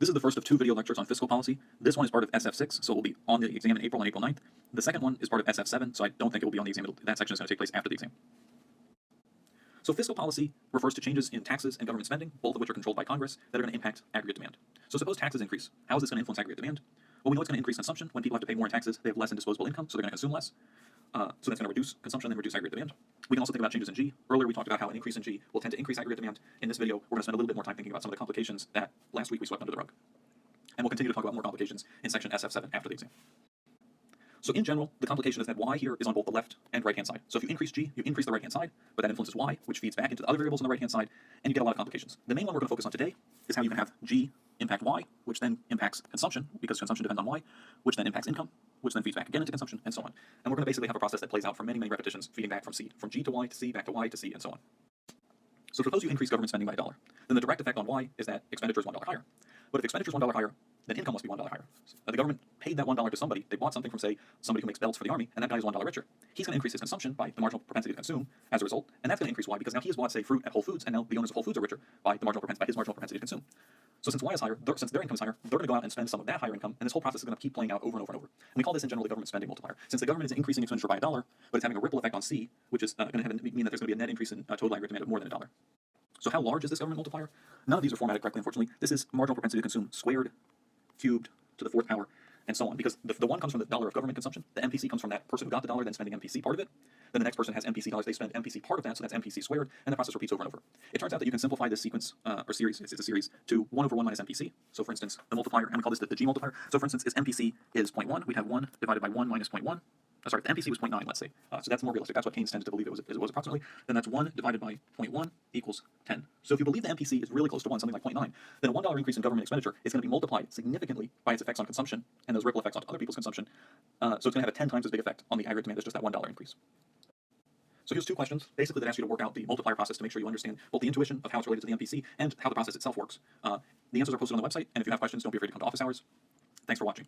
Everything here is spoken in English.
This is the first of 2 video lectures on fiscal policy. This one is part of SF6, so it will be on the exam in April, on April 9th. The second one is part of SF7, so I don't think it will be on the exam. That section is going to take place after the exam. So fiscal policy refers to changes in taxes and government spending, both of which are controlled by Congress, that are going to impact aggregate demand. So suppose taxes increase. How is this going to influence aggregate demand? Well, we know it's going to increase consumption. When people have to pay more in taxes, they have less in disposable income, so they're going to consume less. So that's going to reduce consumption and reduce aggregate demand. We can also think about changes in G. Earlier we talked about how an increase in G will tend to increase aggregate demand. In this video, we're going to spend a little bit more time thinking about some of the complications that last week we swept under the rug. And we'll continue to talk about more complications in section SF7 after the exam. So in general, the complication is that y here is on both the left and right-hand side. So if you increase g, you increase the right-hand side, but that influences y, which feeds back into the other variables on the right-hand side, and you get a lot of complications. The main one we're going to focus on today is how you can have g impact y, which then impacts consumption, because consumption depends on y, which then impacts income, which then feeds back again into consumption, and so on. And we're going to basically have a process that plays out for many, many repetitions, feeding back from g to y to c, back to y to c, and so on. So suppose you increase government spending by $1. Then the direct effect on y is that expenditure is $1 higher. But if expenditure is $1 higher, then income must be $1 higher. The government paid that $1 to somebody. They bought something from, say, somebody who makes belts for the army, and that guy is $1 richer. He's going to increase his consumption by the marginal propensity to consume as a result, and that's going to increase y because now he has bought, say, fruit at Whole Foods, and now the owners of Whole Foods are richer by his marginal propensity to consume. So since y is higher, since their income is higher, they're going to go out and spend some of that higher income, and this whole process is going to keep playing out over and over and over. And we call this in general the government spending multiplier. Since the government is increasing expenditure by $1, but it's having a ripple effect on C, which is going to mean that there's going to be a net increase in total aggregate demand of more than $1. So how large is this government multiplier? None of these are formatted correctly, unfortunately. This is marginal propensity to consume squared, cubed to the 4th power, and so on. Because the one comes from the dollar of government consumption, the MPC comes from that person who got the dollar, then spending MPC part of it. Then the next person has MPC dollars, they spend MPC part of that, so that's MPC squared, and the process repeats over and over. It turns out that you can simplify this sequence, or series, it's a series, to 1 over 1 minus MPC. So for instance, the multiplier, and we call this the G multiplier. So for instance, if MPC is 0.1, we'd have 1 divided by 1 minus 0.1. Sorry, the MPC was 0.9, let's say. So that's more realistic. That's what Keynes tended to believe it was approximately. Then that's 1 divided by 0.1 equals 10. So if you believe the MPC is really close to 1, something like 0.9, then a $1 increase in government expenditure is going to be multiplied significantly by its effects on consumption and those ripple effects on other people's consumption. So it's going to have a 10 times as big effect on the aggregate demand as just that $1 increase. So here's 2 questions, basically that ask you to work out the multiplier process to make sure you understand both the intuition of how it's related to the MPC and how the process itself works. The answers are posted on the website, and if you have questions, don't be afraid to come to office hours. Thanks for watching.